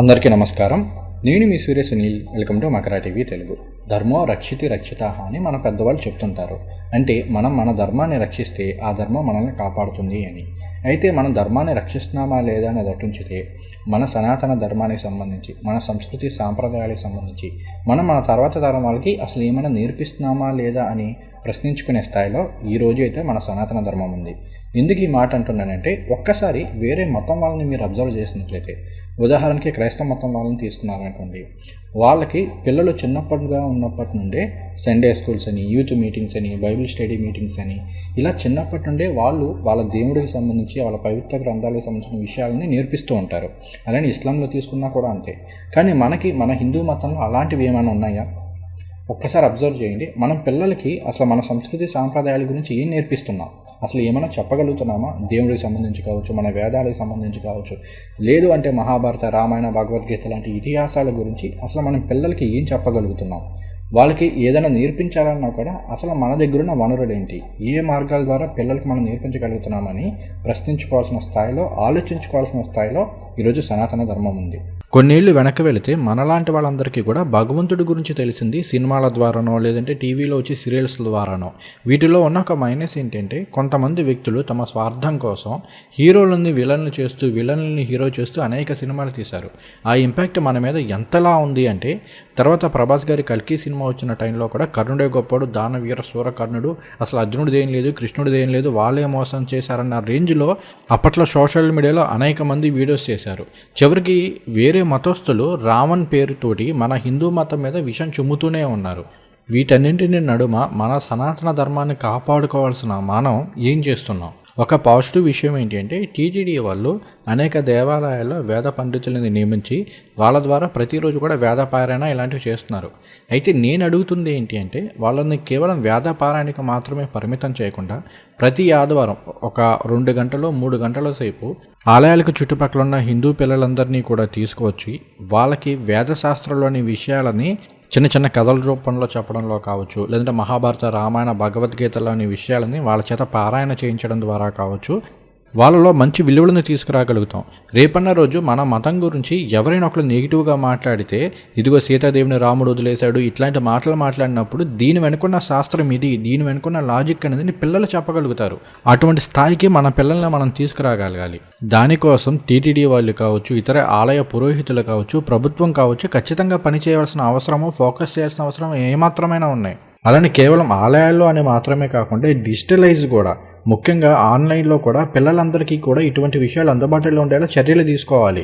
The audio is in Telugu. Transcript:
అందరికీ నమస్కారం. నేను మీ Surya Sunil. Welcome to Makara TV Telugu. ధర్మో రక్షితి రక్షితాః అని మన పెద్దవాళ్ళు చెప్తుంటారు. అంటే మనం మన ధర్మాన్ని రక్షిస్తే ఆ ధర్మం మనల్ని కాపాడుతుంది అని. అయితే మనం ధర్మాన్ని రక్షిస్తున్నామా లేదా అని దట్టుంచితే మన సనాతన ధర్మానికి సంబంధించి, మన సంస్కృతి సాంప్రదాయాలకు సంబంధించి మనం మన తర్వాత తరం వాళ్ళకి అసలు ఏమైనా నేర్పిస్తున్నామా లేదా అని ప్రశ్నించుకునే స్థాయిలో ఈరోజు అయితే మన సనాతన ధర్మం ఉంది. ఎందుకు ఈ మాట అంటున్నానంటే, ఒక్కసారి వేరే మతం వాళ్ళని మీరు అబ్జర్వ్ చేసినట్లయితే, ఉదాహరణకి క్రైస్తవ మతం వాళ్ళని తీసుకున్నారనుకోండి, వాళ్ళకి పిల్లలు చిన్నప్పటిగా ఉన్నప్పటి నుండే సండే స్కూల్స్ అని, యూత్ మీటింగ్స్ అని, బైబిల్ స్టడీ మీటింగ్స్ అని, ఇలా చిన్నప్పటి నుండే వాళ్ళు వాళ్ళ దేవుడికి సంబంధించి, వాళ్ళ పవిత్ర గ్రంథాలకు సంబంధించిన విషయాలని నేర్పిస్తూ ఉంటారు. అలానే ఇస్లాంలో తీసుకున్నా కూడా అంతే. కానీ మన హిందూ మతంలో అలాంటివి ఏమైనా ఉన్నాయా? ఒక్కసారి అబ్జర్వ్ చేయండి. మనం పిల్లలకి అసలు మన సంస్కృతి సాంప్రదాయాల గురించి ఏం నేర్పిస్తున్నాం, అసలు ఏమైనా చెప్పగలుగుతున్నామా? దేవుడికి సంబంధించి కావచ్చు, మన వేదాలకు సంబంధించి కావచ్చు, లేదు అంటే మహాభారత, రామాయణ, భగవద్గీత లాంటి ఇతిహాసాల గురించి అసలు మనం పిల్లలకి ఏం చెప్పగలుగుతున్నాం? వాళ్ళకి ఏదైనా నేర్పించాలన్నా కూడా అసలు మన దగ్గరున్న వనరులు ఏంటి, ఏ మార్గాల ద్వారా పిల్లలకి మనం నేర్పించగలుగుతున్నామని ప్రశ్నించుకోవాల్సిన స్థాయిలో, ఆలోచించుకోవాల్సిన స్థాయిలో ఈరోజు సనాతన ధర్మం ఉంది. కొన్నేళ్ళు వెనక్కి వెళితే మనలాంటి వాళ్ళందరికీ కూడా భగవంతుడి గురించి తెలిసింది సినిమాల ద్వారానో, లేదంటే టీవీలో వచ్చి సీరియల్స్ ద్వారానో. వీటిలో ఉన్న ఒక మైనస్ ఏంటంటే, కొంతమంది వ్యక్తులు తమ స్వార్థం కోసం హీరోలని విలన్లు చేస్తూ, విలన్లని హీరో చేస్తూ అనేక సినిమాలు తీశారు. ఆ ఇంపాక్ట్ మన మీద ఎంతలా ఉంది అంటే, తర్వాత ప్రభాస్ గారి కల్కి సినిమా వచ్చిన టైంలో కూడా కర్ణుడే గొప్పడు, దానవీర సూర కర్ణుడు, అసలు అర్జునుడిది ఏం లేదు, కృష్ణుడిది ఏం లేదు, వాళ్ళే మోసం చేశారన్న రేంజ్లో అప్పట్లో సోషల్ మీడియాలో అనేక మంది వీడియోస్ చేశారు. చివరికి వేరే మతస్థులు రావణ్ పేరుతోటి మన హిందూ మతం మీద విషం చుమ్ముతూనే ఉన్నారు. వీటన్నింటిని నడుమ మన సనాతన ధర్మాన్ని కాపాడుకోవాల్సిన మనం ఏం చేస్తున్నాం? ఒక పాజిటివ్ విషయం ఏంటి అంటే, టీటీడీ వాళ్ళు అనేక దేవాలయాల్లో వేద పండితులని నియమించి వాళ్ళ ద్వారా ప్రతిరోజు కూడా వేదపారాయణ ఇలాంటివి చేస్తున్నారు. అయితే నేను అడుగుతుంది ఏంటి అంటే, వాళ్ళని కేవలం వేదపారాయణకి మాత్రమే పరిమితం చేయకుండా ప్రతి ఆదివారం ఒక 2 గంటలు 3 గంటల సేపు ఆలయాలకు చుట్టుపక్కల ఉన్న హిందూ పిల్లలందరినీ కూడా తీసుకువచ్చి వాళ్ళకి వేదశాస్త్రంలోని విషయాలని చిన్న చిన్న కథల రూపంలో చెప్పడంలో కావచ్చు, లేదంటే మహాభారత, రామాయణ, భగవద్గీతలోని విషయాలని వాళ్ళ చేత పారాయణ చేయించడం ద్వారా కావచ్చు, వాళ్ళలో మంచి విలువలను తీసుకురాగలుగుతాం. రేపన్న రోజు మన మతం గురించి ఎవరైనా ఒకరు నెగిటివ్గా మాట్లాడితే, ఇదిగో సీతాదేవిని రాముడు వదిలేశాడు, ఇట్లాంటి మాటలు మాట్లాడినప్పుడు దీని వెనుకున్న శాస్త్రం ఇది, దీని వెనుకున్న లాజిక్ అనేది పిల్లలు చెప్పగలుగుతారు. అటువంటి స్థాయికి మన పిల్లల్ని మనం తీసుకురాగలగాలి. దానికోసం టీటీడీ వాళ్ళు కావచ్చు, ఇతర ఆలయ పురోహితులు కావచ్చు, ప్రభుత్వం కావచ్చు, ఖచ్చితంగా పనిచేయవలసిన అవసరము, ఫోకస్ చేయాల్సిన అవసరం ఏమాత్రమైనా ఉన్నాయి. అలానే కేవలం ఆలయాల్లో అని మాత్రమే కాకుండా డిజిటలైజ్ కూడా, ముఖ్యంగా ఆన్లైన్లో కూడా పిల్లలందరికీ కూడా ఇటువంటి విషయాలు అందుబాటులో ఉండేలా చర్యలు తీసుకోవాలి.